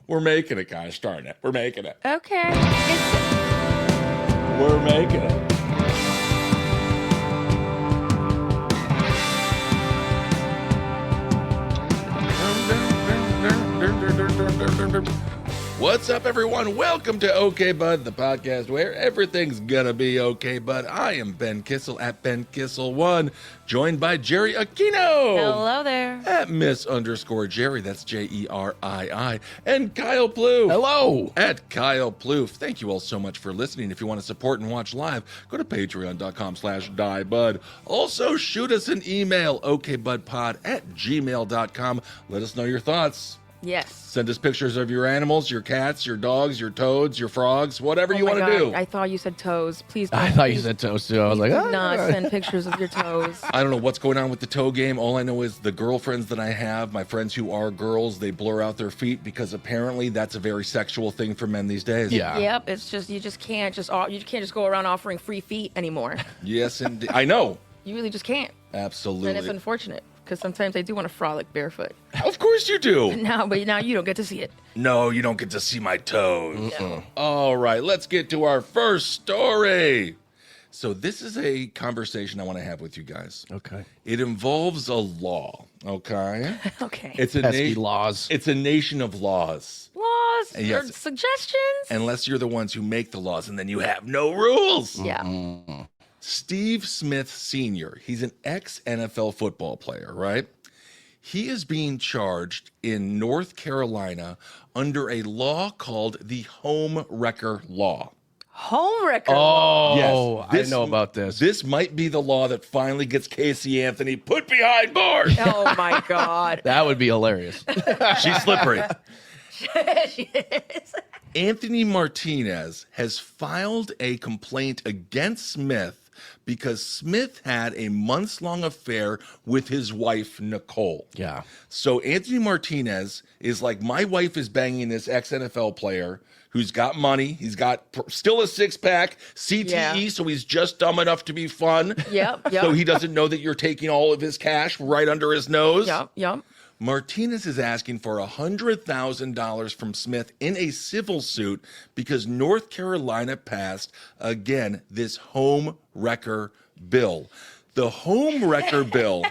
We're making it, guys. Starting it. We're making it. Okay. We're making it. What's up, everyone? Welcome to OK Bud, the podcast where everything's gonna be okay, bud. I am Ben Kissel at Ben Kissel1, joined by Jerry Aquino. Hello there. At Miss_Jerry, that's Jerii, and Kyle Plouffe. Hello. At Kyle Plouffe. Thank you all so much for listening. If you want to support and watch live, go to patreon.com/diebud. Also, shoot us an email, okbudpod@gmail.com. Let us know your thoughts. Yes. Send us pictures of your animals, your cats, your dogs, your toads, your frogs, whatever you want to do. I thought you said toes. Please don't. I thought you said toast too. I was like, Do not send pictures of your toes. I don't know what's going on with the toe game. All I know is the girlfriends that I have, my friends who are girls, they blur out their feet because apparently that's a very sexual thing for men these days. Yeah. Yep. It's just you can't just go around offering free feet anymore. Yes, indeed. I know. You really just can't. Absolutely. And it's unfortunate because sometimes I do want to frolic barefoot. Of course you do. But now you don't get to see it. No, you don't get to see my toes. No. All right, let's get to our first story. So this is a conversation I want to have with you guys. okay. It involves a law, okay? Okay. It's a Pesky laws. It's a nation of laws. Laws Yes. or suggestions? Unless you're the ones who make the laws, and then you have no rules. Yeah. Steve Smith Sr., he's an ex-NFL football player, right? He is being charged in North Carolina under a law called the Home Wrecker Law. Home wrecker. Oh, Yes, I know about this. This might be the law that finally gets Casey Anthony put behind bars. Oh my God. That would be hilarious. She's slippery. She is. Anthony Martinez has filed a complaint against Smith because Smith had a months-long affair with his wife, Nicole. Yeah. So Anthony Martinez is like, my wife is banging this ex-NFL player who's got money. He's got still a six-pack, CTE, Yeah. so he's just dumb enough to be fun. Yep. So he doesn't know that you're taking all of his cash right under his nose. Yep. Martinez is asking for $100,000 from Smith in a civil suit because North Carolina passed, again, this home wrecker bill. The home wrecker bill,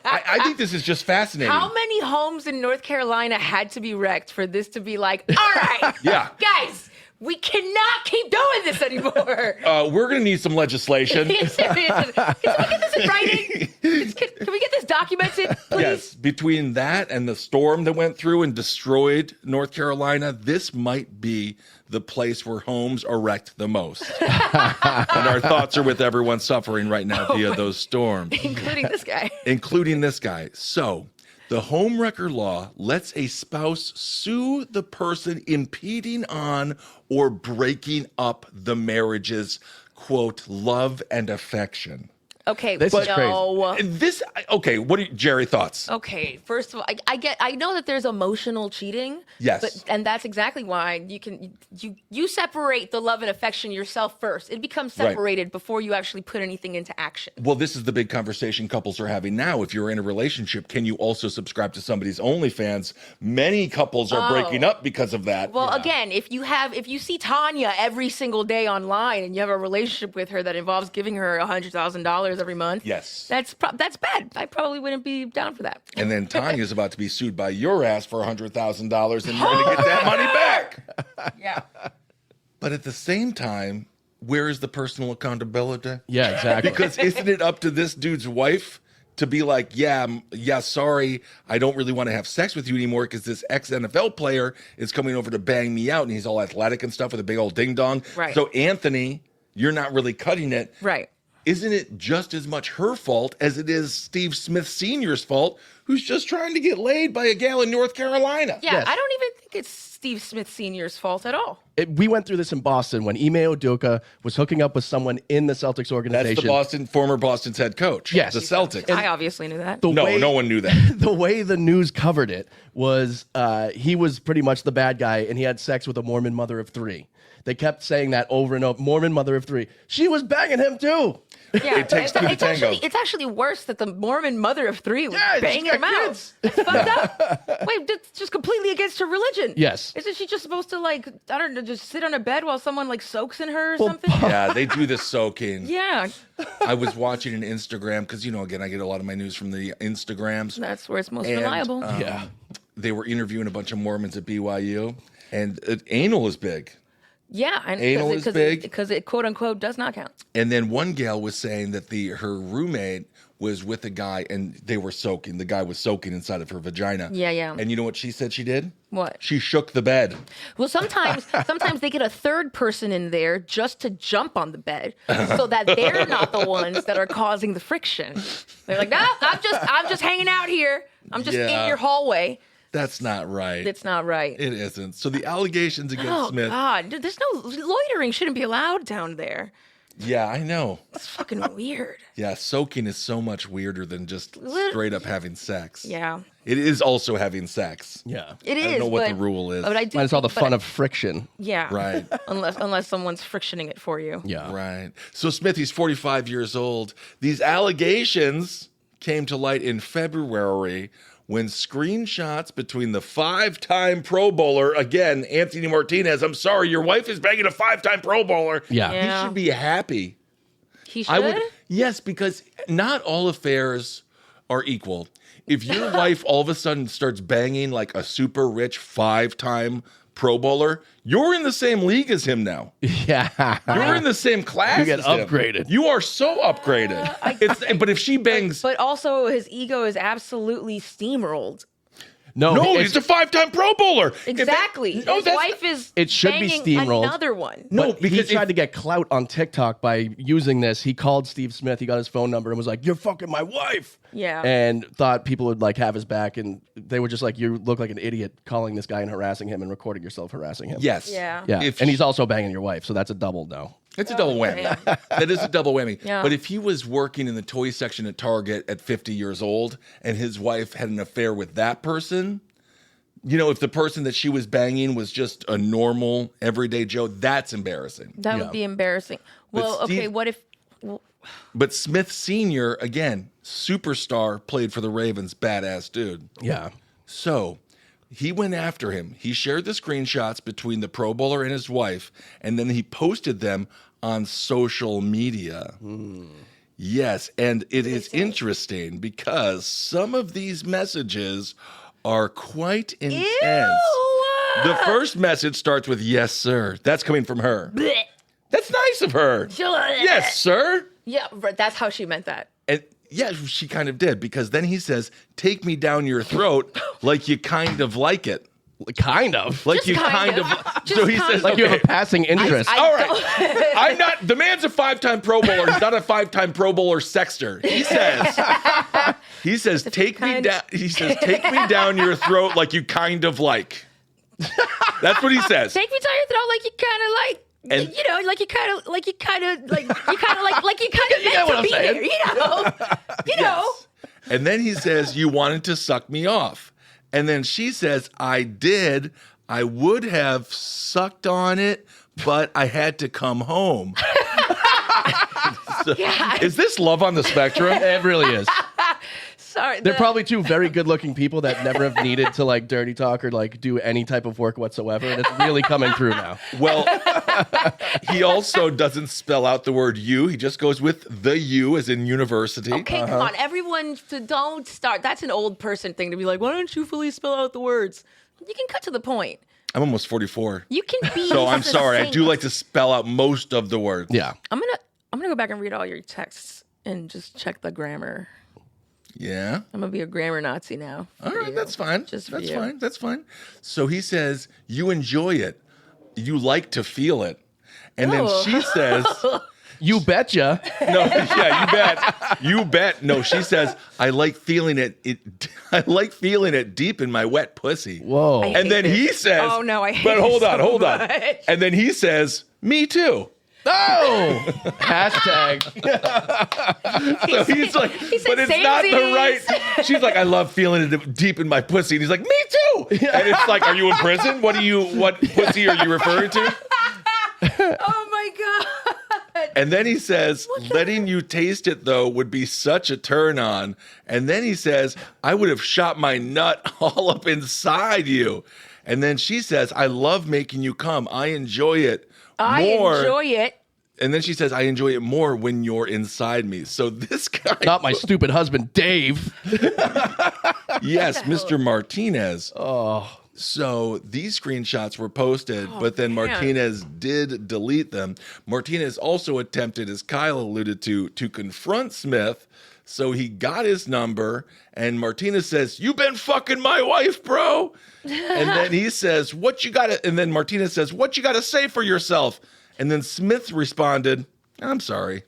I think this is just fascinating. How many homes in North Carolina had to be wrecked for this to be like, all right, Yeah. guys, we cannot keep doing this anymore? We're going to need some legislation. Can we get this in writing? Can we get this documented, please? Yes, between that and the storm that went through and destroyed North Carolina, this might be the place where homes are wrecked the most. And our thoughts are with everyone suffering right now via those storms. Including this guy. Including this guy. So, the home wrecker law lets a spouse sue the person impeding on or breaking up the marriage's, quote, love and affection. Okay, This is Okay, what are Jerry, thoughts? Okay, first of all, I know that there's emotional cheating. Yes. And that's exactly why you separate the love and affection yourself first. It becomes separated before you actually put anything into action. Well, this is the big conversation couples are having now. If you're in a relationship, can you also subscribe to somebody's OnlyFans? Many couples are breaking up because of that. Well, again, if you see Tanya every single day online and you have a relationship with her that involves giving her $100,000 every month, Yes. that's bad. I probably wouldn't be down for that. And then Tanya's about to be sued by your ass for $100,000 and you're going to get that money back. Yeah. But at the same time, where is the personal accountability? Yeah, exactly. Because isn't it up to this dude's wife to be like, yeah, sorry, I don't really want to have sex with you anymore because this ex-NFL player is coming over to bang me out and he's all athletic and stuff with a big old ding-dong. Right. So, Anthony, you're not really cutting it. Right. Isn't it just as much her fault as it is Steve Smith Sr.'s fault, who's just trying to get laid by a gal in North Carolina? Yeah, Yes. I don't even think it's Steve Smith Sr.'s fault at all. We went through this in Boston when Ime Udoka was hooking up with someone in the Celtics organization. That's the former Boston's head coach. Yes. The Celtics. I obviously knew that. No one knew that. The way the news covered it was he was pretty much the bad guy, and he had sex with a Mormon mother of three. They kept saying that over and over. Mormon mother of three. She was banging him too. Yeah, It takes two to tango. It's actually worse that the Mormon mother of three was Yeah, she's banging got him out. kids. That's fucked up. Wait, that's just completely against her religion. Yes. Isn't she just supposed to like, I don't know, just sit on a bed while someone like soaks in her or something? Yeah, they do the soaking. Yeah, I was watching an Instagram because, again, I get a lot of my news from the Instagrams. that's where it's most And, reliable. Yeah. They were interviewing a bunch of Mormons at BYU, and anal is big. Yeah, and Anal is big. because it quote unquote does not count. And then one gal was saying that her roommate was with a guy and they were soaking. The guy was soaking inside of her vagina. Yeah, yeah. And you know what she said she did? What? She shook the bed. Well, sometimes they get a third person in there just to jump on the bed, so that they're not the ones that are causing the friction. They're like, no, I'm just hanging out here. I'm just Yeah. in your hallway. That's not right. It's not right. It isn't. So the allegations against Oh Smith. God, there's no loitering. Shouldn't be allowed down there. Yeah, I know. It's fucking weird. Yeah, soaking is so much weirder than just straight up having sex. Yeah, It is also having sex. Yeah. it is. I don't know what the but- rule is. But I do. Minus all the think- fun but- of friction. Yeah. Right. Unless someone's frictioning it for you. Yeah. Right. So Smith, he's 45 years old. These allegations came to light in February when screenshots between the 5-time Pro Bowler, again, Anthony Martinez, I'm sorry, your wife is banging a 5-time Pro Bowler. Yeah. Yeah. He should be happy. He should. Yes, because not all affairs are equal. If your wife all of a sudden starts banging like a super rich 5-time Pro Bowler, you're in the same league as him now. Yeah. You're in the same class. You get as him. upgraded. You are so upgraded. But if she bangs, But also, his ego is absolutely steamrolled. No, no, he's a 5-time Pro Bowler. Exactly. No, His that's wife is It should be banging steamrolled. another one. No, But because he tried to get clout on TikTok by using this. He called Steve Smith. He got his phone number and was like, "You're fucking my wife." Yeah. And thought people would like have his back, and they were just like, "You look like an idiot calling this guy and harassing him and recording yourself harassing him." yes, Yeah. Yeah. If And he's also banging your wife, so that's a double no. it's a double whammy. yeah. That is a double whammy. Yeah. But if he was working in the toy section at Target at 50 years old and his wife had an affair with that person, if the person that she was banging was just a normal, everyday Joe, that's embarrassing. That Yeah. would be embarrassing. Well, Steve- okay, what if... But Smith Sr., again, superstar, played for the Ravens, badass dude. Yeah. So he went after him. He shared the screenshots between the Pro Bowler and his wife, and then he posted them on social media. Yes, and it is interesting because some of these messages are quite intense. Ew! The first message starts with "Yes, sir." That's coming from her. Blech. That's nice of her. Yes, sir. Yeah, right, that's how she meant that. And yeah, she kind of did, because then he says, "Take me down your throat like you kind of like it." Kind of. Like Just you kind kind of. of. Just So he kind says, of. Like you have okay, a passing interest. I all right. don't- I'm not. The man's a 5-time Pro Bowler. He's not a 5-time Pro Bowler sexter. He says, take me kind- down. He says, take me down your throat like you kind of like. That's what he says. Take me down your throat like you kind of like... And- like you kind of meant know what to I'm be saying. there, you know. And then he says, you wanted to suck me off. And then she says, I did. I would have sucked on it, but I had to come home. So, Yeah. is this love on the spectrum? It really is. Sorry. They're probably two very good-looking people that never have needed to like dirty talk or like do any type of work whatsoever, and it's really coming through now. Well, he also doesn't spell out the word you. He just goes with the U as in university. Okay, come on. Everyone, don't start. That's an old person thing to be like, why don't you fully spell out the words? You can cut to the point. I'm almost 44. You can be So I'm sorry. I do succinct. like to spell out most of the words. Yeah. I'm gonna go back and read all your texts and just check the grammar. Yeah. I'm gonna be a grammar Nazi now. All right, that's fine. Just for that's you. fine. That's fine. So he says, you enjoy it. You like to feel it. And then Oh. she says, You betcha. no, yeah, you bet. You bet. No, she says, I like feeling it. I like feeling it deep in my wet pussy. Whoa. I- And then hate he this. says, Oh, no, I hate but hold this on, so hold on. much. And then he says, me too. Oh! Hashtag. So he's like, said but it's not the samesies. right. She's like, I love feeling it deep in my pussy. And he's like, me too. And it's like, are you in prison? What pussy are you referring to? Oh my god. And then he says, letting you taste it, though, would be such a turn on. And then he says, I would have shot my nut all up inside you. And then she says, I love making you come. I enjoy it more. I enjoy it. And then she says, I enjoy it more when you're inside me. So this guy. Not my stupid husband, Dave. Yes, Mr. Martinez. Oh. So these screenshots were posted, but then man. Martinez did delete them. Martinez also attempted, as Kyle alluded to confront Smith. So he got his number, and Martinez says, "You been fucking my wife, bro." And then he says, "What you got?" And then Martinez says, "What you got to say for yourself?" And then Smith responded, "I'm sorry.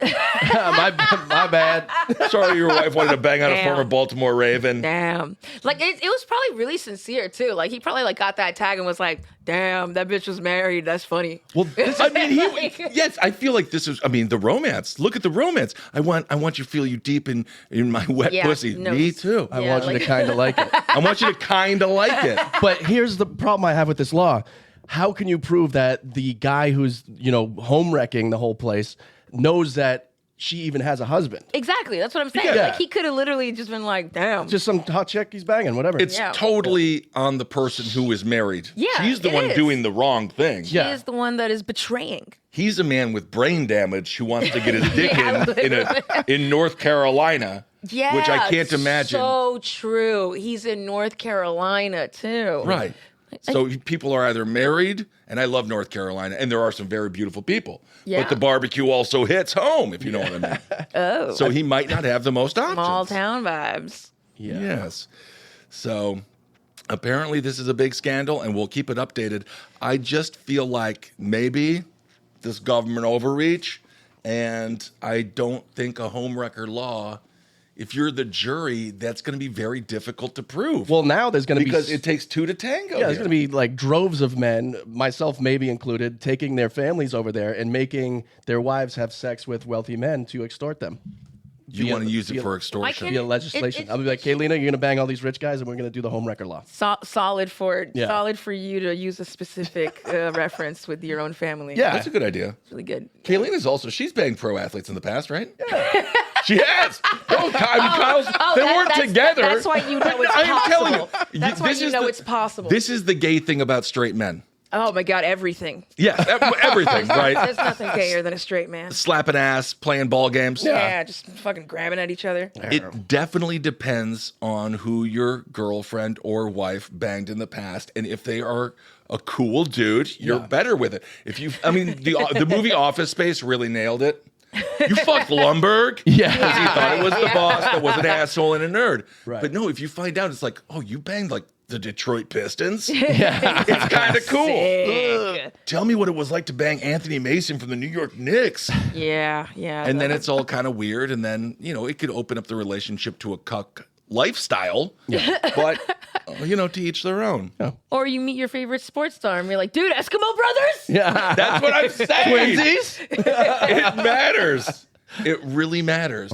my bad. Sorry your wife wanted to bang on a Damn. former Baltimore Raven." Damn. Like it was probably really sincere too. Like he probably like got that tag and was like, "Damn, that bitch was married. That's funny." Well, I mean, yes, I feel like this is. I mean, the romance. Look at the romance. I want you to feel you deep in my wet Yeah, pussy. no. Me too. I Yeah, want you like- to kind of like it. I want you to kind of like it. But here's the problem I have with this law. How can you prove that the guy who's, home wrecking the whole place knows that she even has a husband? Exactly. That's what I'm saying. Yeah. Like he could have literally just been like, "Damn." Just some hot chick he's banging, whatever. It's Yeah. totally on the person who is married. Yeah, She's the it one is. doing the wrong thing. Yeah. He is the one that is betraying. He's a man with brain damage who wants to get his dick Yeah, in North Carolina. Yeah. Which I can't imagine. So true. He's in North Carolina too. Right. So people are either married, and I love North Carolina, and there are some very beautiful people. Yeah. But the barbecue also hits home, if you know what I mean. Oh. So he might not have the most options. Small town vibes. Yeah. Yes. So apparently this is a big scandal, and we'll keep it updated. I just feel like maybe this government overreach, and I don't think a homewrecker law, if you're the jury, that's going to be very difficult to prove. Well, now there's going to be... because it takes two to tango. Yeah, there's going to be like droves of men, myself maybe included, taking their families over there and making their wives have sex with wealthy men to extort them. You want to use it for extortion. Via legislation. I'll be like, Kaylina, you're going to bang all these rich guys and we're going to do the homewrecker law. Solid for Yeah. you to use a specific reference with your own family. Yeah. That's a good idea. It's really good. Kaylina's also, she's banged pro athletes in the past, right? Yeah. She has. No, Kyle's, they weren't together. That's why you know it's I am telling possible. you, That's why this you is know the- it's possible. This is the gay thing about straight men. Oh my God, everything. Yeah, everything, right? There's nothing gayer than a straight man. Slapping ass, playing ball games. Yeah, just fucking grabbing at each other. It definitely depends on who your girlfriend or wife banged in the past, and if they are a cool dude, you're better with it. If you, I mean, the movie Office Space really nailed it. You fucked Lumberg. Yeah. Because he thought it was the boss that was an asshole and a nerd. Right. But no, if you find out, it's like, oh, you banged like the Detroit Pistons. Yeah. It's kind of cool. Sick. Tell me what it was like to bang Anthony Mason from the New York Knicks. Yeah. And then it's all kind of weird. And then, it could open up the relationship to a cuck lifestyle. Yeah. But, to each their own. Yeah. Or you meet your favorite sports star and you're like, dude, Eskimo Brothers? Yeah. That's what I'm saying. Twinsies? It matters. It really matters.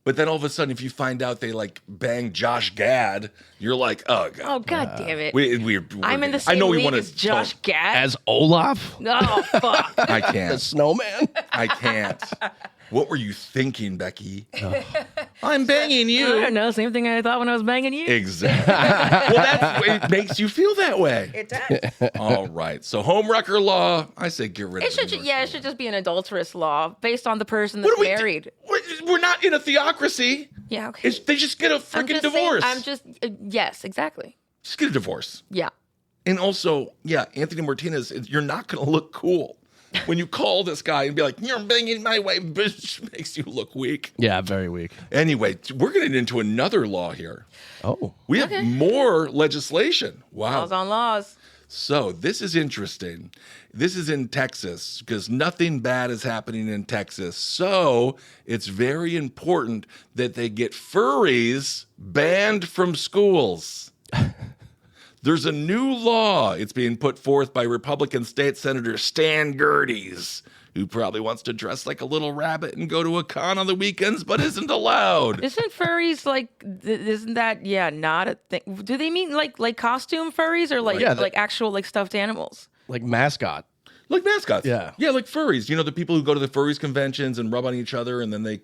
But then all of a sudden, if you find out they like bang Josh Gad, you're like, oh god. Oh, God damn it. We're I'm in the I same know we league want as Josh Gad. As Olaf? Oh, fuck. I The can't. snowman? I can't. What were you thinking, Becky? I'm banging I you. don't know. Same thing I thought when I was banging you. Exactly. Well, it makes you feel that way. It does. All right. So homewrecker law, I say get rid It of it. should, it should just be an adulterous law based on the person that's What are we married. We're not in a theocracy. Yeah, okay. They just get a I'm freaking just saying- divorce. I'm just, yes, exactly. Just get a divorce. Yeah. And also, Anthony Martinez, you're not going to look cool when you call this guy and be like, you're banging my wife, which makes you look weak. Yeah, very weak. Anyway, we're getting into another law here. Oh. We have more legislation. Wow. Laws on laws. So this is interesting. This is in Texas because nothing bad is happening in Texas. So it's very important that they get furries banned from schools. There's a new law. It's being put forth by Republican State Senator Stan Gerdes, who probably wants to dress like a little rabbit and go to a con on the weekends, but isn't allowed. Isn't furries like? Isn't that not a thing? Do they mean like costume furries or like Yeah, like actual like stuffed animals? Like mascot. Like mascots. Yeah. Yeah, like furries. The people who go to the furries conventions and rub on each other and then they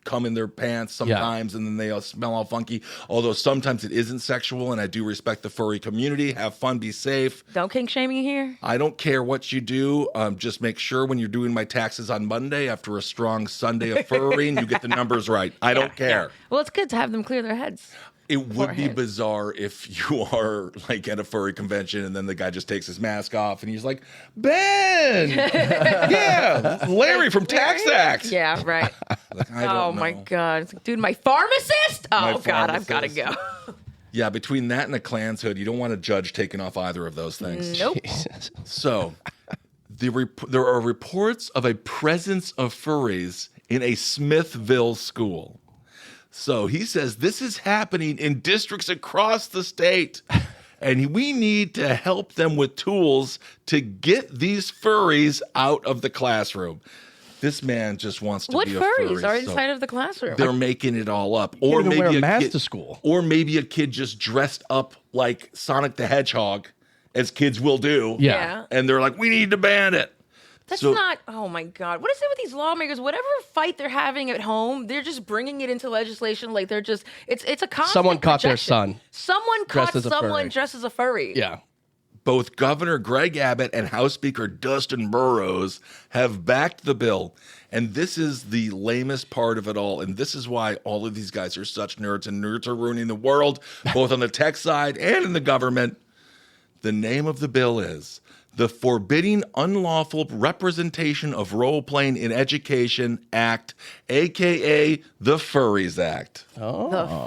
come in their pants sometimes, and then they all smell all funky. Although sometimes it isn't sexual, and I do respect the furry community. Have fun, be safe. Don't kink shaming here. I don't care what you do. Just make sure when you're doing my taxes on Monday after a strong Sunday of furrying, you get the numbers right. I don't care. Well, it's good to have them clear their heads. It would be Forehead. bizarre if you are like at a furry convention and then the guy just takes his mask off and he's like, Ben! Yeah, Larry from TaxAct. Yeah, right. Like, I don't know. My God. It's like, dude, my pharmacist? My Oh, God, I've got to pharmacist. go. Yeah, between that and a Klan's hood, you don't want a judge taking off either of those things. Nope. Jesus. So, there are reports of a presence of furries in a Smithville school. So he says this is happening in districts across the state, and we need to help them with tools to get these furries out of the classroom. This man just wants to What be a furries furry. are inside of the classroom? They're making it all up. Or even wear a mask kid, to school. Or maybe a kid just dressed up like Sonic the Hedgehog, as kids will do. Yeah. And they're like, we need to ban it. That's So- not, oh my God. What is it with these lawmakers? Whatever fight they're having at home, they're just bringing it into legislation. Like they're just, it's a constant Someone caught their projection. son Someone dressed caught as a someone furry. dressed as a furry. Yeah. Both Governor Greg Abbott and House Speaker Dustin Burrows have backed the bill. And this is the lamest part of it all. And this is why all of these guys are such nerds, and nerds are ruining the world, both on the tech side and in the government. The name of the bill is the Forbidding Unlawful Representation of Role-Playing in Education Act, a.k.a. the Furries Act. The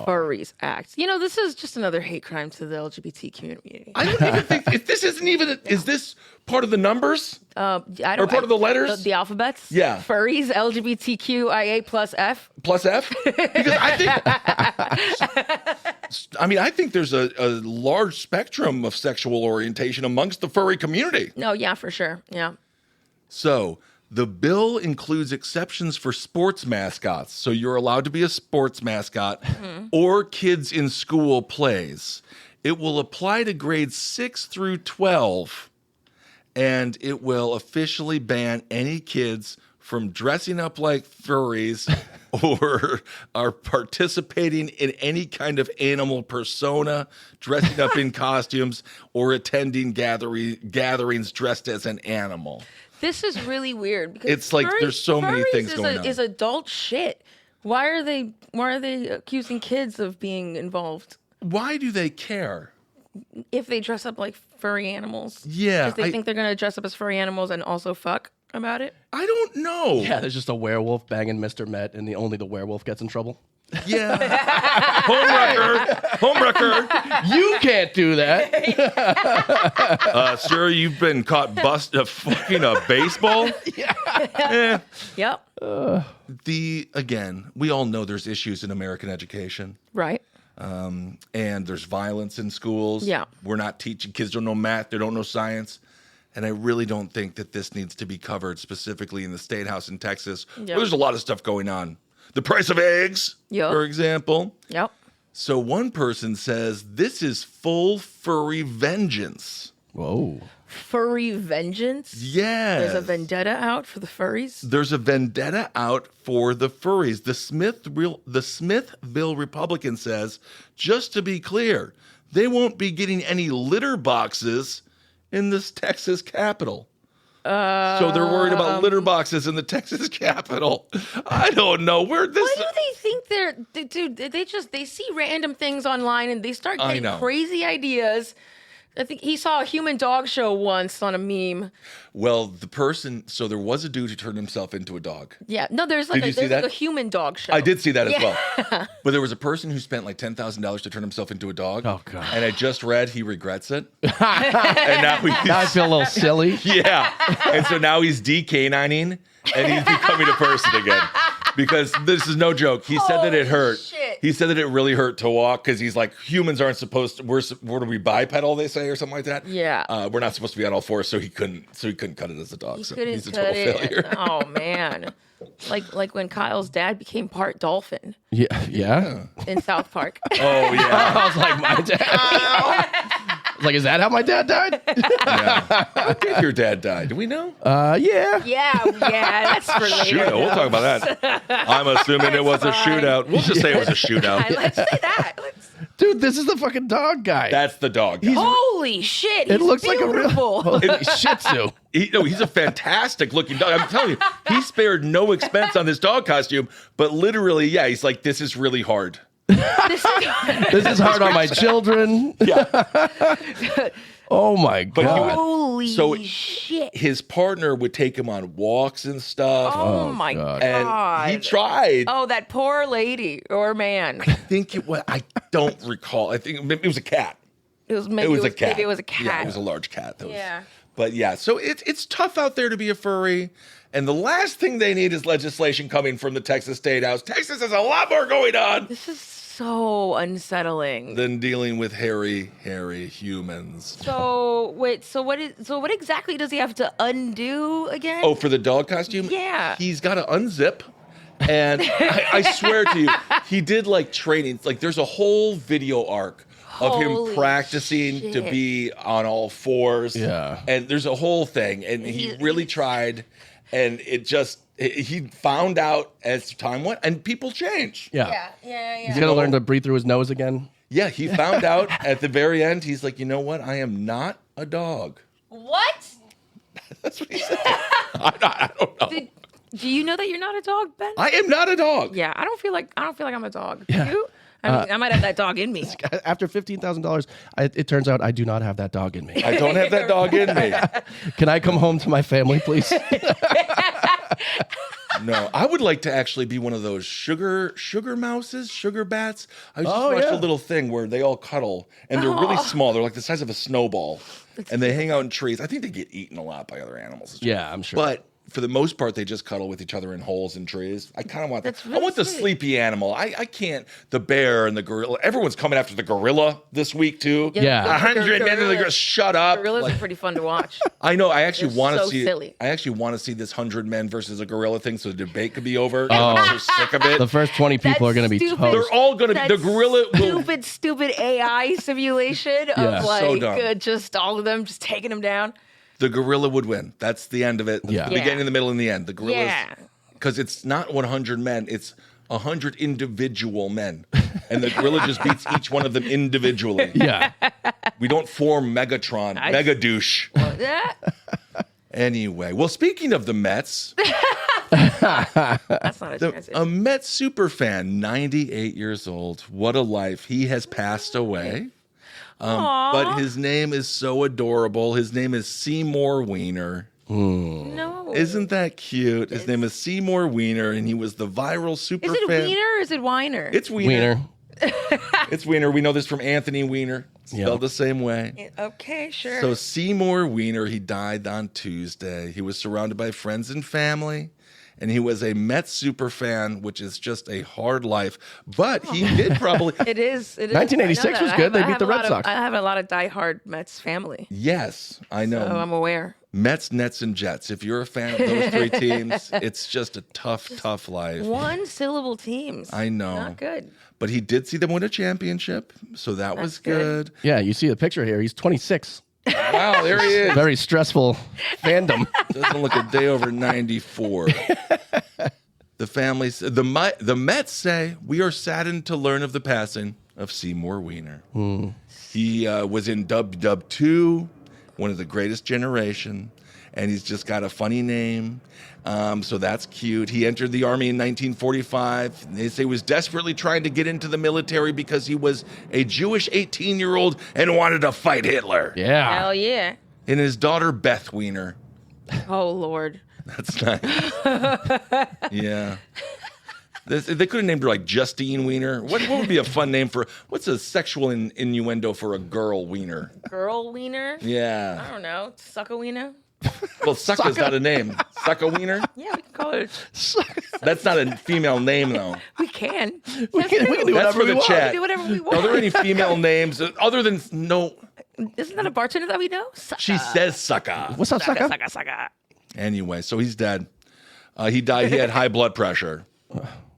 Furries Act. You know, this is just another hate crime to the LGBT community. I don't even think, if this isn't even, is this part of the numbers? I don't, Or part of the letters? The alphabets? Yeah. Furries, LGBTQIA plus F. Plus F? Because I think there's a large spectrum of sexual orientation amongst the furry community. No, yeah, for sure. Yeah. So the bill includes exceptions for sports mascots. So you're allowed to be a sports mascot or kids in school plays. It will apply to grades 6 through 12, and it will officially ban any kids from dressing up like furries or are participating in any kind of animal persona, dressing up in costumes, or attending gatherings dressed as an animal. This is really weird because It's like there's so many furries things going on. Is adult shit. Why are they accusing kids of being involved Why do they care? if they dress up like furry animals? Yeah, Because they think they're gonna dress up as furry animals and also fuck about it. I don't know. Yeah, there's just a werewolf banging Mr. Met, and only the werewolf gets in trouble. Yeah. Homewrecker. You can't do that. Sir, you've been caught fucking a baseball? Yeah. Yep. Again, we all know there's issues in American education. Right. And there's violence in schools. Yeah. We're not teaching kids don't know math, they don't know science. And I really don't think that this needs to be covered specifically in the State House in Texas, Yep. where there's a lot of stuff going on. The price of eggs, Yep. for example. Yep. So one person says this is full furry vengeance. Whoa. Furry vengeance. Yes. There's a vendetta out for the furries. There's a vendetta out for the furries. The Smithville Republican says, just to be clear, they won't be getting any litter boxes in this Texas Capitol. So they're worried about litter boxes in the Texas Capitol. I don't know where this. Why do they think dude? They see random things online and they start I getting know. crazy ideas. I think he saw a human dog show once on a meme. Well, so there was a dude who turned himself into a dog. Yeah, no, there's Did you see that? a human dog show. I did see that as Yeah. well. But there was a person who spent like $10,000 to turn himself into a dog. Oh, God. And I just read he regrets it. And now Now I feel a little silly. yeah. And so now he's decanining and he's becoming a person again. Because this is no joke. He said that it Holy hurt. shit. He said that it really hurt to walk because he's like, humans aren't supposed to, where do we bipedal, they say, or something like that? Yeah. We're not supposed to be on all fours, so he couldn't cut it as a dog. He So couldn't he's a cut total it. failure. Oh man, like when Kyle's dad became part dolphin Yeah. in South Park. Oh, yeah. I was like, my dad. Like, is that how my dad died? Yeah. How did your dad die? Do we know? Yeah. Yeah, that's for later. Shootout. We'll talk about that. I'm assuming it was a fine. shootout. We'll just say it was a shootout. Let's say that. Dude, this is the fucking dog guy. That's the dog. Holy shit! It He's looks like a real beautiful. holy Shih Tzu. He's a fantastic looking dog. I'm telling you, he spared no expense on this dog costume. But literally, yeah, he's like, this is really hard. This is hard on my children. Yeah. Oh my god. Holy So shit! his partner would take him on walks and stuff. Oh my God. god! And he tried. Oh, that poor lady or man. I think it was. I don't recall. I think it was a cat. It was maybe It was a cat. Maybe it was a cat. Yeah, it was a large cat. Yeah. But yeah, so it's tough out there to be a furry. And the last thing they need is legislation coming from the Texas State House. Texas has a lot more going on This is so unsettling. than dealing with hairy humans. So wait, so what exactly does he have to undo again? Oh, for the dog costume? Yeah. He's got to unzip. And I swear to you, he did like training. Like there's a whole video arc of him Holy practicing to shit. be on all fours. Yeah. And there's a whole thing. And he really tried. And he found out as time went. And people change. Yeah. yeah. He's gonna learn to breathe through his nose again. Yeah, he found out at the very end. He's like, you know what? I am not a dog. What? That's what he said. I don't know. Do you know that you're not a dog, Ben? I am not a dog. Yeah, I don't feel like I'm a dog. Yeah. You? I mean, I might have that dog in me. After $15,000, it turns out I do not have that dog in me. I don't have that dog in me. Can I come home to my family, please? No, I would like to actually be one of those sugar mouses, sugar bats. I just watched yeah. a little thing where they all cuddle and they're really small. They're like the size of a snowball, and they hang out in trees. I think they get eaten a lot by other animals. Yeah, I'm sure. But for the most part, they just cuddle with each other in holes in trees. I kind of want that. That's I really want the sweet. sleepy animal. I can't. The bear and the gorilla. Everyone's coming after the gorilla this week too. Yeah. 100 men in the gorilla. Shut up. Gorillas Like, are pretty fun to watch. I know. I actually They're want to so see. silly. I actually want to see this 100 men versus a gorilla thing, so the debate could be over. I'm so sick of it. The first 20 people are going to be stupid. toast. They're all going to be. The That gorilla will. stupid AI simulation Yeah. of So like dumb. just all of them just taking them down. The gorilla would win. That's the end of it. That's Yeah. the beginning, the middle, and the end. The gorillas. Yeah. Because it's not 100 men. It's 100 individual men, and the gorilla just beats each one of them individually. Yeah. We don't form Megatron, Mega douche. Yeah. Anyway, well, speaking of the Mets, That's not a transition. a Mets super fan, 98 years old. What a life. He has passed away. But his name is so adorable. His name is Seymour Wiener. No. Isn't that cute? His name is Seymour Wiener, and he was the viral super Is it fan. Wiener or is it Weiner? It's Wiener. Wiener. It's Wiener. We know this from Anthony Weiner. Spelled the same way. Okay, sure. So Seymour Wiener, he died on Tuesday. He was surrounded by friends and family, and he was a Mets super fan, which is just a hard life. But he did probably It is. 1986 I know was that. good. They I beat have the a Red lot of- Sox. I have a lot of diehard Mets family, yes, I know. so I'm aware. Mets, Nets, and Jets. If you're a fan of those three teams, it's just a tough life. One syllable teams. I know. Not good. But he did see them win a championship, so that was good. good. Yeah, you see the picture here. He's 26. Wow, there he is. Very stressful fandom. Doesn't look a day over 94. The families, the Mets say, we are saddened to learn of the passing of Seymour Wiener. He was in Dub 2, one of the greatest generation, and he's just got a funny name. So that's cute. He entered the Army in 1945. They say he was desperately trying to get into the military because he was a Jewish 18-year-old and wanted to fight Hitler. Yeah. Hell yeah. And his daughter, Beth Wiener. Oh Lord. That's nice. Yeah. They could have named her like Justine Wiener. What would be a fun name for, what's a sexual innuendo for a girl wiener? Girl wiener. I Yeah. don't know. Sucka wiener. Well, Sucka's not a name. Sucka Wiener? Yeah, we can call it. That's not a female name, though. We can. We can do That's whatever for we the want. chat. We do whatever we want. Are there any female names other than, no, Isn't that a bartender that we know? Sucka. she says Sucka. What's up, sucker? Sucka. Anyway, so he's dead. He died. He had high blood pressure.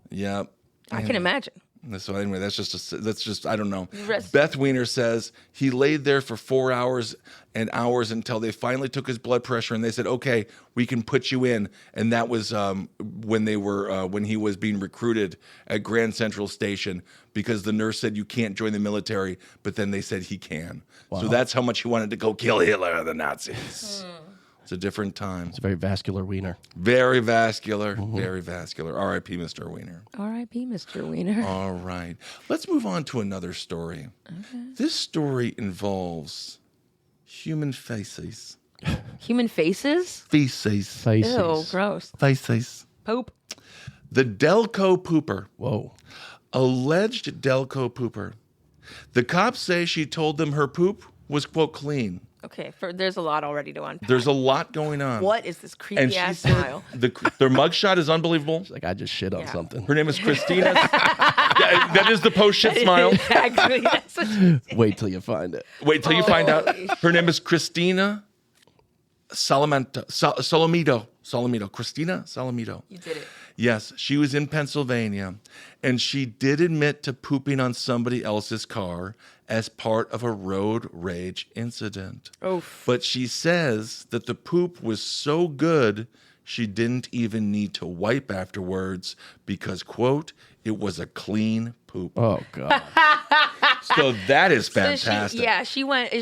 Yep. I can imagine. So anyway, that's just I don't know. Rest- Beth Weiner says he laid there for 4 hours and hours until they finally took his blood pressure and they said, "Okay, we can put you in." And that was when he was being recruited at Grand Central Station, because the nurse said you can't join the military, but then they said he can. Wow. So that's how much he wanted to go kill Hitler and the Nazis. It's a different time. It's a very vascular wiener. Very vascular, very vascular. R.I.P. Mr. Wiener. R.I.P. Mr. Wiener. All right. Let's move on to another story. Okay. This story involves human faces. Human faces? Feces. Ew, gross. Faces. Poop. The Delco pooper. Whoa. Alleged Delco pooper. The cops say she told them her poop was, quote, clean. Okay, there's a lot already to unpack. There's a lot going on. What is this creepy ass smile? Their mugshot is unbelievable. It's like I just shit on something. Her name is Christina. That is the post shit smile. Exactly. That's what Wait till you find it. Wait till you find out. Her name is Christina Solomito. Christina Solomito. you did it. Yes, she was in Pennsylvania, and she did admit to pooping on somebody else's car as part of a road rage incident. Oof. But she says that the poop was so good, she didn't even need to wipe afterwards because, quote, it was a clean poop. Oh, God. So that is So fantastic.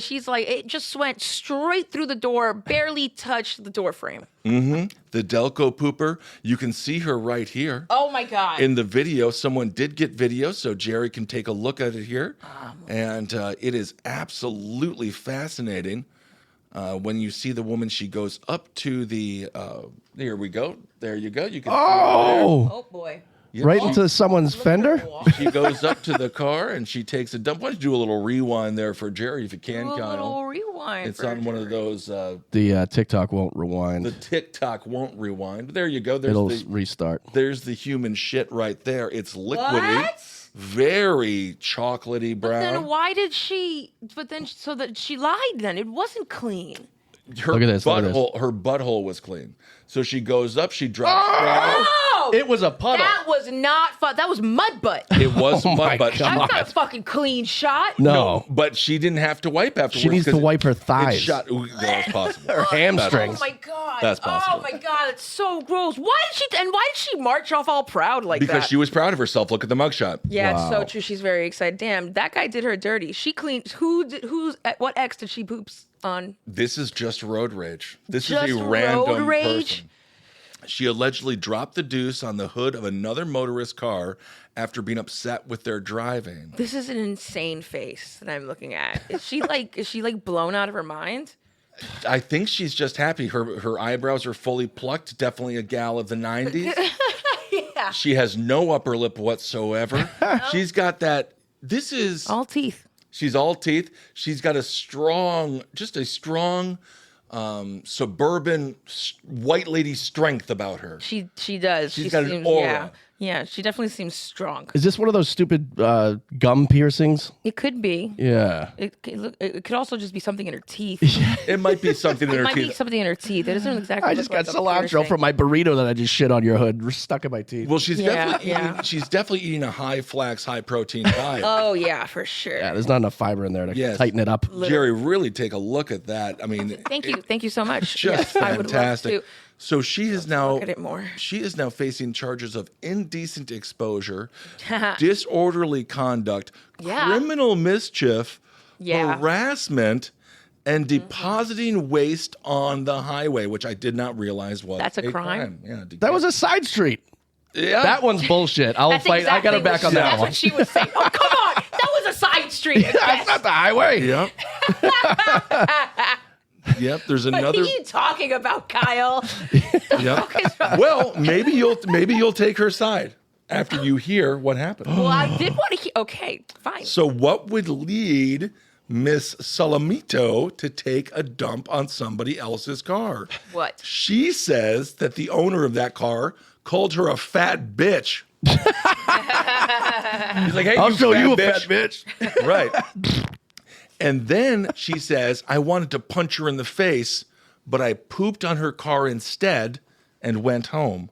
she's like, it just went straight through the door, barely touched the door frame. The Delco pooper, you can see her right here. Oh my God. In the video, someone did get video, so Jerry can take a look at it here. And it is absolutely fascinating. When you see the woman, she goes up to the, here we go. There you go. You can see her there. Oh boy. Yep. Right into someone's fender? She goes up to the car and she takes a dump. Why don't you do a little rewind there for Jerry if you can, Do a Kyle? little rewind. It's for on one of Jerry. those, The TikTok won't rewind. the TikTok won't rewind. But there you go. It'll restart. There's the human shit right there. It's liquidy. What? Very chocolatey brown. Then why did she? But then so that she lied. Then it wasn't clean. Her Look at this, look at butthole, her butthole was clean. So she goes up, she drops down. Oh, It was a puddle. that was not fun. That was mud butt. It was Oh my mud butt. God. That's not a fucking clean shot. No. But she didn't have to wipe afterwards. She needs to 'cause wipe her it thighs. shot. Ooh, that's possible. Her Oh hamstrings. my God. That's possible. Oh my God. It's so gross. Why did she march off all proud like that? Because she was proud of herself. Look at the mugshot. Yeah, it's so Wow. true. She's very excited. Damn, that guy did her dirty. She cleaned. What ex did she poops on? This is just road rage. This Just is a road random rage? person. She allegedly dropped the deuce on the hood of another motorist's car after being upset with their driving. This is an insane face that I'm looking at. Is she like blown out of her mind? I think she's just happy. Her eyebrows are fully plucked. Definitely a gal of the 90s. Yeah. She has no upper lip whatsoever. She's got that. This is. All teeth. She's all teeth. She's got a strong suburban white lady strength about her. She does. She's She got an seems, aura. Yeah, she definitely seems strong. Is this one of those stupid gum piercings? It could be. Yeah. It could also just be something in her teeth. It might be something in It her might be teeth. something in her teeth. It doesn't exactly. I look just got like a cilantro piercing. from my burrito that I just shit on your hood. Stuck in my teeth. Well, she's Yeah, definitely yeah. she's definitely eating a high flax, high protein diet. Oh yeah, for sure. Yeah, there's not enough fiber in there to Yes. tighten it up. Jerry, really take a look at that. I mean, Thank you so much. just Yes, I would love fantastic. to. So she is now look at it more. she is now facing charges of indecent exposure, disorderly conduct, Yeah. criminal mischief, Yeah. harassment, and depositing waste on the highway, which I did not realize was That's a crime? Yeah, That was a side street. yeah. That one's bullshit. I'll That's fight. I got her exactly back what on she- that That's one. what she was saying. Oh come on, that was a side street. That's not the highway. Yep. Yep. There's What another. are you talking about, Kyle? Yep. Well, maybe you'll take her side after you hear what happened. Well, I did want to hear. Okay, fine. So, what would lead Miss Salamito to take a dump on somebody else's car? What? She says that the owner of that car called her a fat bitch. He's like, "Hey, I'll show you a bitch. fat bitch. Right. And then she says, I wanted to punch her in the face, but I pooped on her car instead and went home.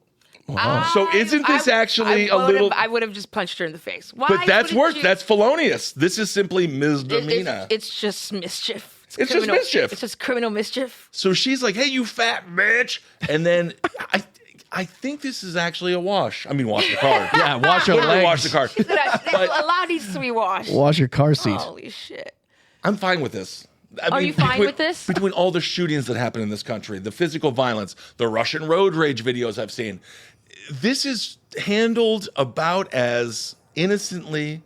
So isn't this actually a little? I would have just punched her in the face. Why? But that's wouldn't worse. you- That's felonious. This is simply misdemeanor. It's just mischief. It's just criminal- mischief. It's just criminal mischief. So she's like, "Hey, you fat bitch," and then I think this is actually a wash. I mean, wash the car. Yeah, wash your Literally wash the legs. car. A lot needs to be washed. Wash your car seat. Holy shit. I'm fine with this. Are you fine with this? Between all the shootings that happen in this country, the physical violence, the Russian road rage videos I've seen, this is handled about as innocently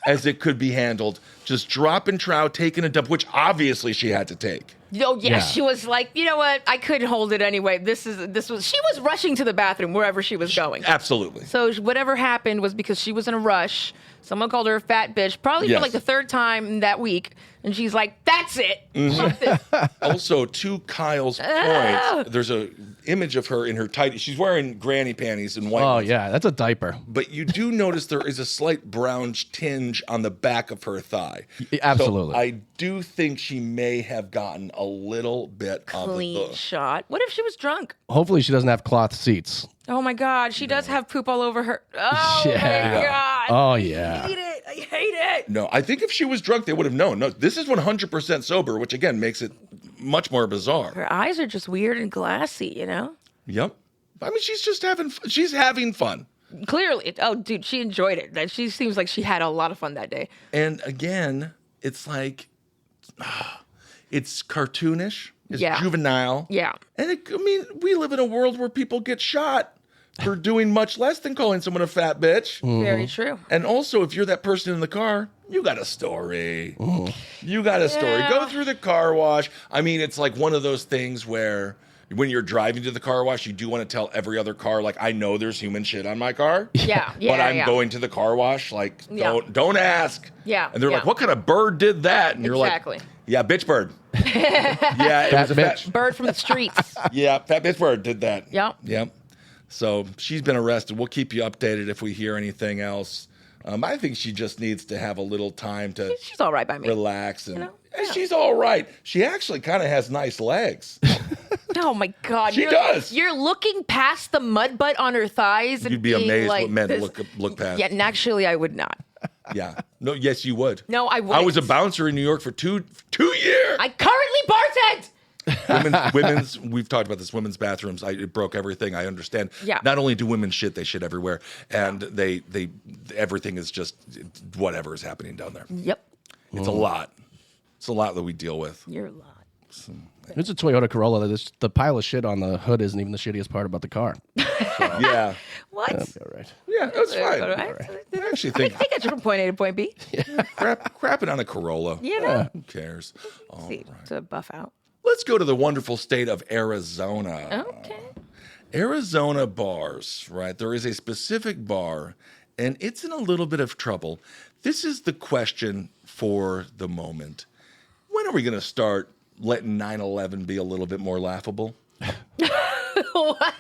as it could be handled. Just dropping trout, taking a dump, which obviously she had to take. Oh yeah, Yeah. she was like, you know what? I couldn't hold it anyway. She was rushing to the bathroom wherever she was going. Absolutely. So whatever happened was because she was in a rush. Someone called her a fat bitch, probably Yes. for like the third time that week, and she's like, "That's it." Mm-hmm. Fuck this. Also, to Kyle's point, there's a image of her in her tight. She's wearing granny panties and white. Oh, ones. yeah, that's a diaper. But you do notice there is a slight brown tinge on the back of her thigh. Absolutely. So I do think she may have gotten a little bit of Clean the. shot. What if she was drunk? Hopefully she doesn't have cloth seats. Oh my God, she does have poop all over her. Oh Yeah. my God. Oh, I yeah. hate it. I hate it. No, I think if she was drunk, they would have known. No, this is 100% sober, which again makes it much more bizarre. Her eyes are just weird and glassy, you know? Yep. I mean, she's just having. She's having fun. Clearly. Oh, dude, she enjoyed it. That she seems like she had a lot of fun that day. And again, it's like, it's cartoonish, it's Yeah. juvenile. Yeah. And I mean, we live in a world where people get shot for doing much less than calling someone a fat bitch. Very true. And also, if you're that person in the car, you got a story. You got a story. Yeah. Go through the car wash. I mean, it's like one of those things where when you're driving to the car wash, you do want to tell every other car, like, I know there's human shit on my car. Yeah. But I'm going to the car wash. Like, Yeah. don't ask. Yeah, And they're like, yeah. what kind of bird did that? And you're Exactly. like, yeah, bitch bird. Yeah, it was a Fat fat. Bird from the streets. Yeah, fat bitch bird did that. Yep. Yep. So she's been arrested. We'll keep you updated if we hear anything else. I think she just needs to have a little time to She's all right by me. relax. And know? and she's all right. She actually kind of has nice legs. Oh my God. She does. You're looking past the mud butt on her thighs and You'd be being amazed like what men this. look past. Yeah, and actually I would not. Yeah. No, yes, you would. No, I I wouldn't. was a bouncer in New York for two years. I currently bartend. Women's we've talked about this, women's bathrooms. It broke everything. I understand. Yeah. Not only do women shit, they shit everywhere. And they everything is just whatever is happening down there. Yep. It's a lot. It's a lot that we deal with. You're a lot. It's a Toyota Corolla. The pile of shit on the hood isn't even the shittiest part about the car. Yeah. What? All right. Yeah, that's fine. All right. I actually I think get you from point A to point B. crapping on a Corolla. You know? Who cares? All See, right. to buff out. Let's go to the wonderful state of Arizona. Okay. Arizona bars, right? There is a specific bar, and it's in a little bit of trouble. This is the question for the moment. When are we going to start letting 9/11 be a little bit more laughable? What?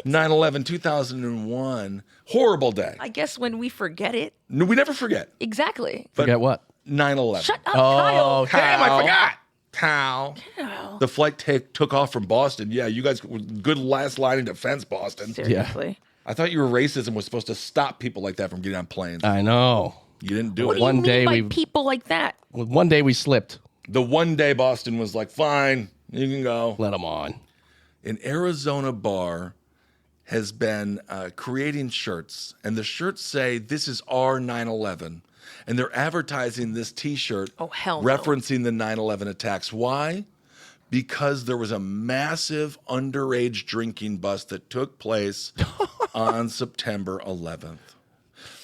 9/11, 2001, horrible day. I guess when we forget it. No, we never forget. Exactly. Forget what? 9/11. Shut up, Oh, Kyle. Damn, I forgot. How? Kyle. The flight took off from Boston. Yeah, you guys, good last line of defense, Boston. Seriously. I thought your racism was supposed to stop people like that from getting on planes. I know. You didn't do What it. do you One mean day by we- people like that? One day we slipped. The one day Boston was like, fine, you can go. Let them on. An Arizona bar has been creating shirts, and the shirts say, this is our 9/11. And they're advertising this T-shirt Oh, hell no. referencing the 9/11 attacks. Why? Because there was a massive underage drinking bust that took place on September 11th.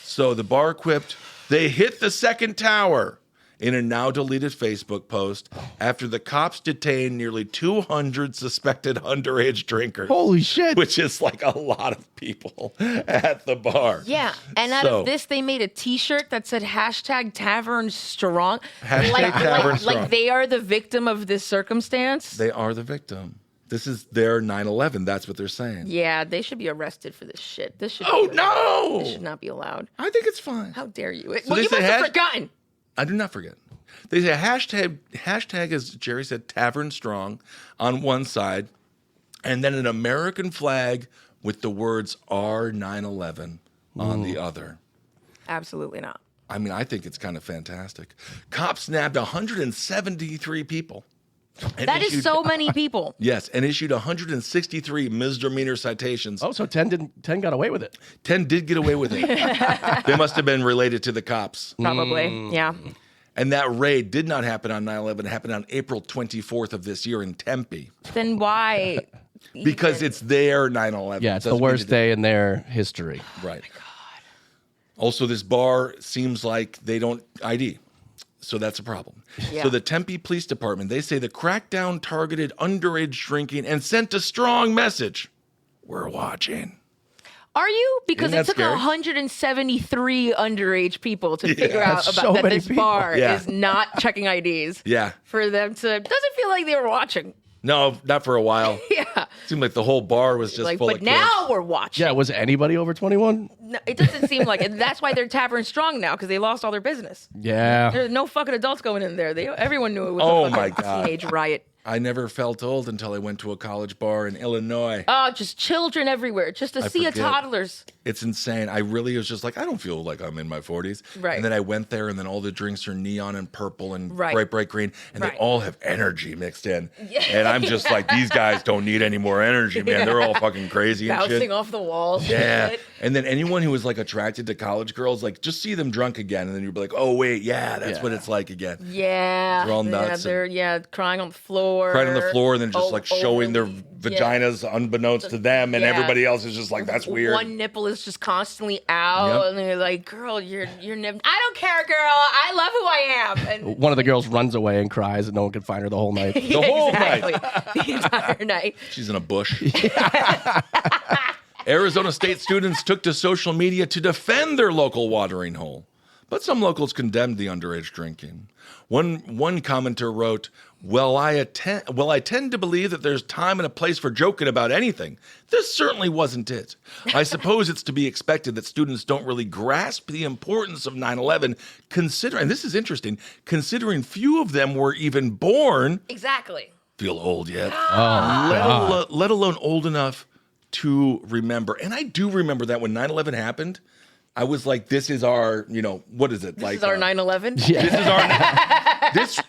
So the bar quipped, they hit the second tower in a now deleted Facebook post after the cops detained nearly 200 suspected underage drinkers. Holy shit. Which is like a lot of people at the bar. Yeah. And out So- of this, they made a T-shirt that said #Tavern Strong. Hashtag Tavern Strong. Like they are the victim of this circumstance. They are the victim. This is their 9/11. That's what they're saying. Yeah, they should be arrested for this shit. This should. Oh, This should no. not be allowed. I think it's fine. How dare you? So well, they you say must have hash- forgotten. I do not forget. They say hashtag, as Jerry said, Tavern Strong on one side, and then an American flag with the words R911 on the other. Absolutely not. I mean, I think it's kind of fantastic. Cops nabbed 173 people. And That is so many people. Yes, and issued 163 misdemeanor citations. Oh, so 10 got away with it. 10 did get away with it. They must have been related to the cops. Probably. Yeah. And that raid did not happen on 9/11. It happened on April 24th of this year in Tempe. Then why? Because it's their 9/11. Yeah, it's the Doesn't mean worst it- day in their history. Right. Also, this bar seems like they don't ID. So that's a problem. Yeah. So the Tempe Police Department, they say the crackdown targeted underage drinking and sent a strong message. We're watching. Are you? Because Isn't it that took scary? 173 underage people to figure out That's about so that many this people. bar Yeah. is not checking IDs. Yeah. For them to, doesn't feel like they were watching. No, not for a while. Yeah. Seemed like the whole bar was just Like, full but of kids. now we're watching. Yeah, was anybody over 21? No, it doesn't seem like it. That's why they're tavern strong now, because they lost all their business. Yeah. There's no fucking adults going in there. Everyone knew it was Oh a my fucking God. teenage riot. I never felt old until I went to a college bar in Illinois. Oh, just children everywhere, just a sea of forget. toddlers. It's insane. I really was just like, I don't feel like I'm in my 40s. Right. And then I went there, and then all the drinks are neon and purple and Right. bright green, and Right. they all have energy mixed in. Yeah. And I'm just like, these guys don't need any more energy, man. They're all fucking crazy and Bouncing shit. off the walls. and Yeah. shit. And then anyone who was like attracted to college girls, like just see them drunk again, and then you'd be like, oh wait, yeah, that's what it's like again. Yeah. They're all nuts They're crying on the floor. Right on the floor, and then just Oh, like showing their overly- vaginas unbeknownst to them, and Yeah. everybody else is just like, that's weird. One nipple is just constantly out, Yep. and they're like, "Girl, your nip. I don't care, girl. I love who I am." And One of the girls runs away and cries, and no one can find her the whole night. The whole exactly. The entire night. She's in a bush. Arizona State students took to social media to defend their local watering hole, but some locals condemned the underage drinking. One commenter wrote, well, I tend to believe that there's time and a place for joking about anything. This certainly wasn't it. I suppose it's to be expected that students don't really grasp the importance of 9/11, and this is interesting, considering few of them were even born. Exactly. Feel old yet? Oh, let alone old enough to remember. And I do remember that when 9/11 happened, I was like, this is our, what is it? This is our 9/11.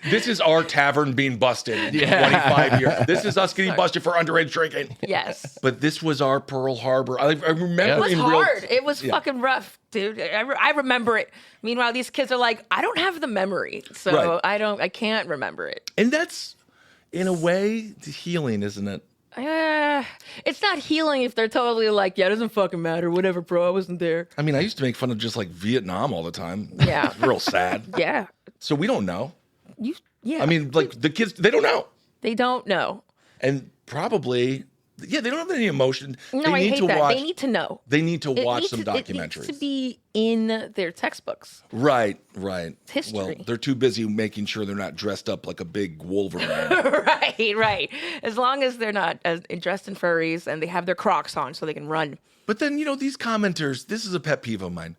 This is our tavern being busted in 25 years. This is us getting busted for underage drinking. Yes. But this was our Pearl Harbor. I remember It was in hard. real. It was fucking rough, dude. I remember it. Meanwhile, these kids are like, I don't have the memory, so Right. I can't remember it. And that's, in a way, healing, isn't it? It's not healing if they're totally like, yeah, it doesn't fucking matter. Whatever, bro. I wasn't there. I mean, I used to make fun of just like Vietnam all the time. Yeah. Real sad. Yeah. So we don't know. Yeah. I mean, like the kids, they don't know. they don't know. And probably, they don't have any emotion. No, they I need hate to that. watch. They need to know. They need to It watch needs some to- documentaries. It needs to be in their textbooks. Right. history. Well, they're too busy making sure they're not dressed up like a big Wolverine. right. As long as they're not dressed in furries and they have their Crocs on so they can run. But then, these commenters, this is a pet peeve of mine.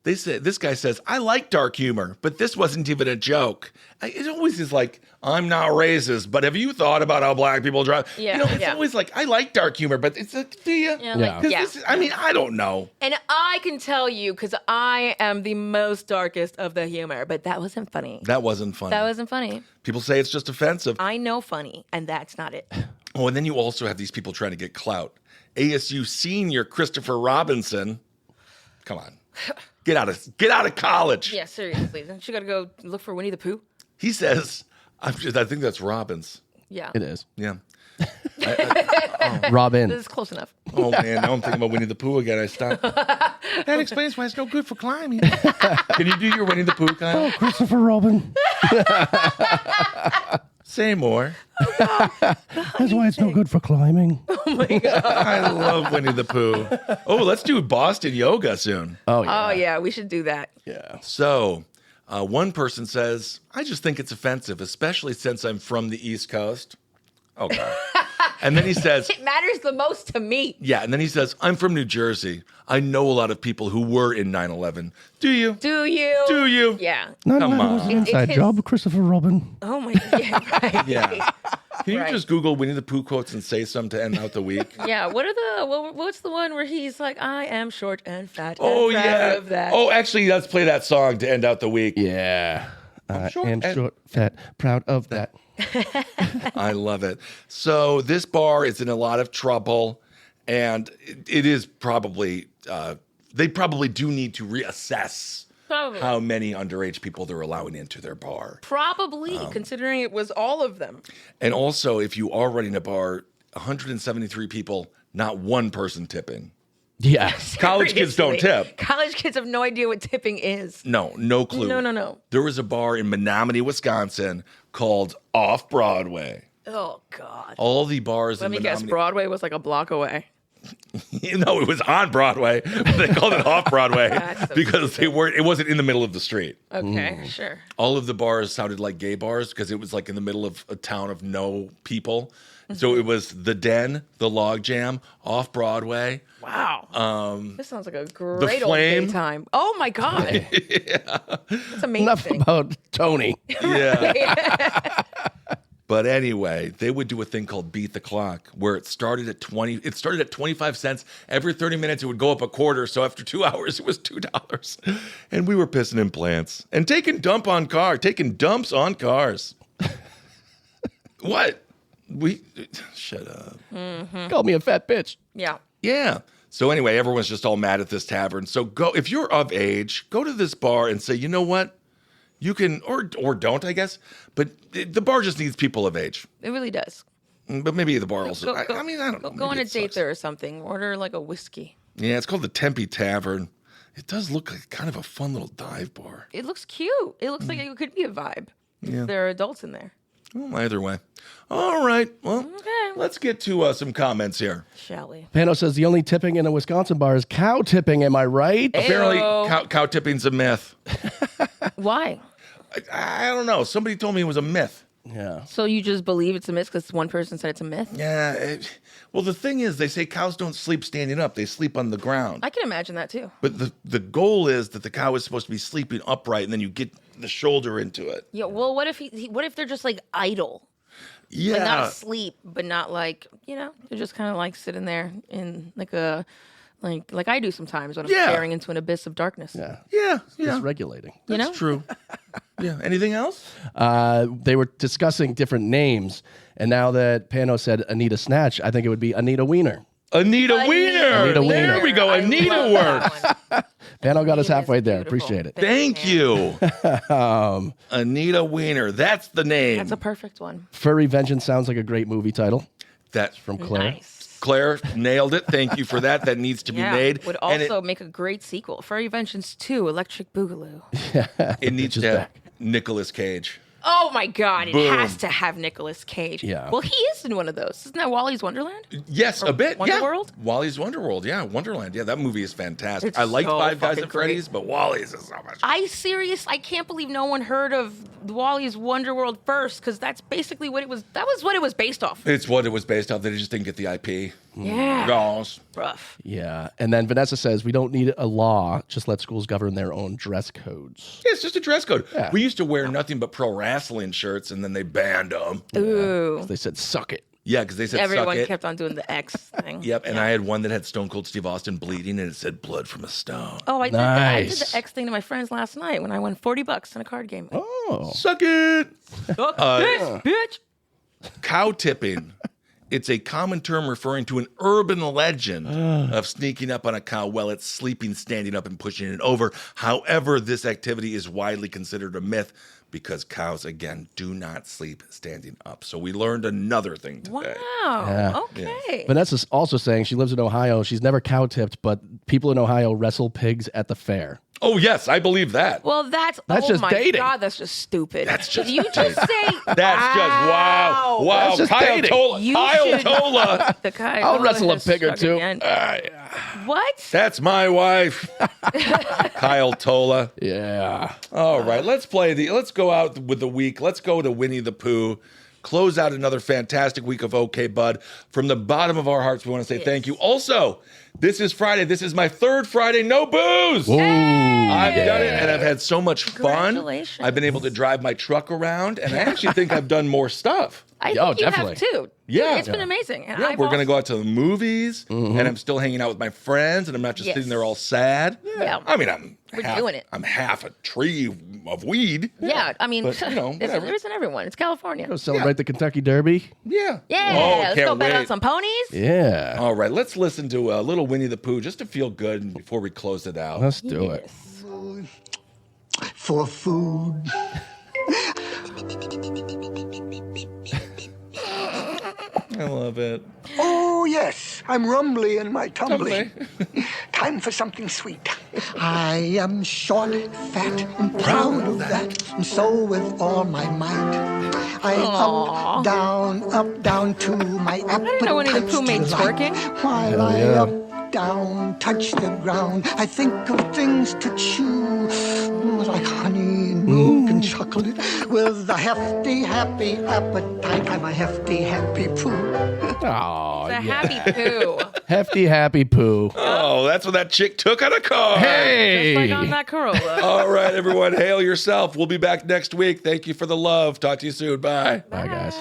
They say, this guy says, I like dark humor, but this wasn't even a joke. It always is like, I'm not racist, but have you thought about how black people drive? Yeah, It's yeah. always like, I like dark humor, but it's like, do you? Yeah, Yeah. like, 'Cause yeah. this is- I don't know. And I can tell you, because I am the most darkest of the humor, but that wasn't funny. That wasn't funny. That wasn't funny. People say it's just offensive. I know funny, and that's not it. Oh, and then you also have these people trying to get clout. ASU senior Christopher Robinson. Come on. Get out of college. Yeah, seriously. Don't you got to go look for Winnie the Pooh? He says, I think that's Robbins. Yeah. It is. Yeah. Robin. This is close enough. Oh, man. Now I'm thinking about Winnie the Pooh again. I stopped. That explains why it's no good for climbing. Can you do your Winnie the Pooh, Kyle? Christopher Robin. Say more. That's why it's no good for climbing. I love Winnie the Pooh. Oh, let's do Boston yoga soon. Oh, yeah. Oh, yeah, we should do that. Yeah. So, one person says, I just think it's offensive, especially since I'm from the East Coast. Okay. And then he says, It matters the most to me. yeah, and then he says, I'm from New Jersey. I know a lot of people who were in 9/11. Do you? Do you? Do you? Yeah. Come on. It's his- Christopher Robin. Oh, my God. Yeah, right. Yeah. Can you Right. just Google Winnie the Pooh quotes and say some to end out the week? Yeah, what's the one where he's like, I am short and fat Oh, and proud yeah. of that. Oh, actually, let's play that song to end out the week. Yeah. short And and- short, fat, proud of that. I love it. So this bar is in a lot of trouble, and it is probably, they probably do need to reassess Probably. how many underage people they're allowing into their bar. Probably, considering it was all of them. And also, if you are running a bar, 173 people, not one person tipping. Yeah. College kids don't Seriously. tip. College kids have no idea what tipping is. No clue. No. There was a bar in Menominee, Wisconsin called Off Broadway. Oh, God. All the bars Let in me guess, Menominee. Broadway was like a block away. No, it was on Broadway. But they called it Off Broadway That's so because they weren't. It wasn't in the middle of the street. Okay, sure. All of the bars sounded like gay bars because it was like in the middle of a town of no people. So it was the Den, the Log Jam, Off Broadway. Wow. This sounds like a great old Flame. daytime. Oh, my God. That's amazing. Enough about Tony. Yeah. But anyway, they would do a thing called Beat the Clock, where it started at 25 cents. Every 30 minutes, it would go up a quarter. So after 2 hours, it was $2. And we were pissing in plants and taking dumps on cars. What? Shut up. Called me a fat bitch. Yeah. Yeah. So anyway, everyone's just all mad at this tavern. So go, if you're of age, go to this bar and say, you know what? You can, or don't, I guess. But the bar just needs people of age. It really does. But maybe the bar also. I don't know. Go on Maybe a it date sucks. there or something. Order like a whiskey. Yeah, it's called the Tempe Tavern. It does look like kind of a fun little dive bar. It looks cute. It looks like it could be a vibe. Yeah. If there are adults in there. Well, either way. All right. Well, Okay. let's get to some comments here. Shall we? Pano says the only tipping in a Wisconsin bar is cow tipping. Am I right? Apparently, Ayo. cow tipping's a myth. Why? I don't know. Somebody told me it was a myth. Yeah. So you just believe it's a myth because one person said it's a myth? Yeah. Well, the thing is, they say cows don't sleep standing up. They sleep on the ground. I can imagine that too. But the goal is that the cow is supposed to be sleeping upright, and then you get the shoulder into it. Yeah. Well, what if what if they're just like idle, Yeah. but not asleep, but not like they're just kind of like sitting there in like a like I do sometimes when I'm Yeah. staring into an abyss of darkness. Yeah. Yeah. It's regulating. You know? That's true. Yeah. Anything else? They were discussing different names, and now that Pano said Anita Snatch, I think it would be Anita Wiener. Anita Wiener. Anita Wiener. There we go. I Anita love works. that one. Pano got us Anita's halfway there. beautiful. Appreciate it. Thank you. Anita Wiener. That's the name. That's a perfect one. Furry Vengeance sounds like a great movie title That's from Claire. Nice. Claire nailed it. Thank you for that. That needs to be Yeah, made. would And also make a great sequel. Furry Vengeance 2, Electric Boogaloo. it needs Bitch to is have back. Nicolas Cage. Oh my God, it Boom. has to have Nicolas Cage. Yeah. Well, he is in one of those. Isn't that Wally's Wonderland? Yes, a bit. Yeah. Wonderworld? Wally's Wonderworld. Yeah, Wonderland. Yeah, that movie is fantastic. It's I liked so Five Guys fucking at Freddy's, but Wally's is so much. I can't believe no one heard of Wally's Wonderworld first, because that's basically what it was. That was what it was based off. It's what it was based off. They just didn't get the IP. Yeah. Gosh. Rough. Yeah. And then Vanessa says we don't need a law. Just let schools govern their own dress codes. Yeah, it's just a dress code. Yeah. We used to wear nothing but pro wrestling shirts, and then they banned them. Ooh. They said suck it. Yeah, because they said Everyone suck it. kept on doing the X thing. Yep, and I had one that had Stone Cold Steve Austin bleeding, and it said blood from a stone. Oh, I did that. I did Nice. the X thing to my friends last night when I won $40 in a card game. Oh. Suck it! Fuck this, bitch. Cow tipping. It's a common term referring to an urban legend of sneaking up on a cow while it's sleeping, standing up, and pushing it over. However, this activity is widely considered a myth because cows, again, do not sleep standing up. So we learned another thing today. Wow. Yeah. Okay. Vanessa's also saying she lives in Ohio. She's never cow tipped, but people in Ohio wrestle pigs at the fair. Oh, yes, I believe that. Well, that's That's oh just my dating. God, that's just stupid. That's just you just dating. say That's just wow. Wow. That's just Kyle dating. Tola. You Kyle should- Tola. The guy I'll who wrestle a has pig or struck two. again. What? That's my wife. Kyle Tola. Yeah. All right, let's go out with the week. Let's go to Winnie the Pooh. Close out another fantastic week of OK Bud. From the bottom of our hearts, we want to say thank you. Also, this is Friday. This is my third Friday, no booze. Ooh. I've done it, and I've had so much fun. Congratulations. I've been able to drive my truck around, and I actually think I've done more stuff. I Oh, think you definitely. have too. Yeah. It's been amazing. And Yeah, I've we're going to also- go out to the movies, and I'm still hanging out with my friends, and I'm not just Yes. sitting there all sad. Yeah. I mean, We're doing it. I'm half a tree of weed. Yeah, I mean, But, you know, whatever. there isn't everyone. It's California. Go celebrate the Kentucky Derby. Yeah. Yeah, Oh, let's can't go bet on wait. some ponies. Yeah. All right, let's listen to a little Winnie the Pooh just to feel good before we close it out. Let's do it. For food. I love it. Oh, yes, I'm rumbly in my tumbly. Time for something sweet. I am short, fat, and proud of that, and so with all my might. I up, down to my appetite. I didn't know Winnie the Pooh made twerking. While Hell I yeah. up, down, touch the ground, I think of things to chew, like honey, milk, and chocolate. With a hefty, happy appetite, I'm a hefty, happy Pooh. Oh, The yeah. happy poo. Hefty happy poo. Oh, that's what that chick took on a car. Hey. Just like on that Corolla. All right, everyone, hail yourself. We'll be back next week. Thank you for the love. Talk to you soon. Bye. Bye, guys.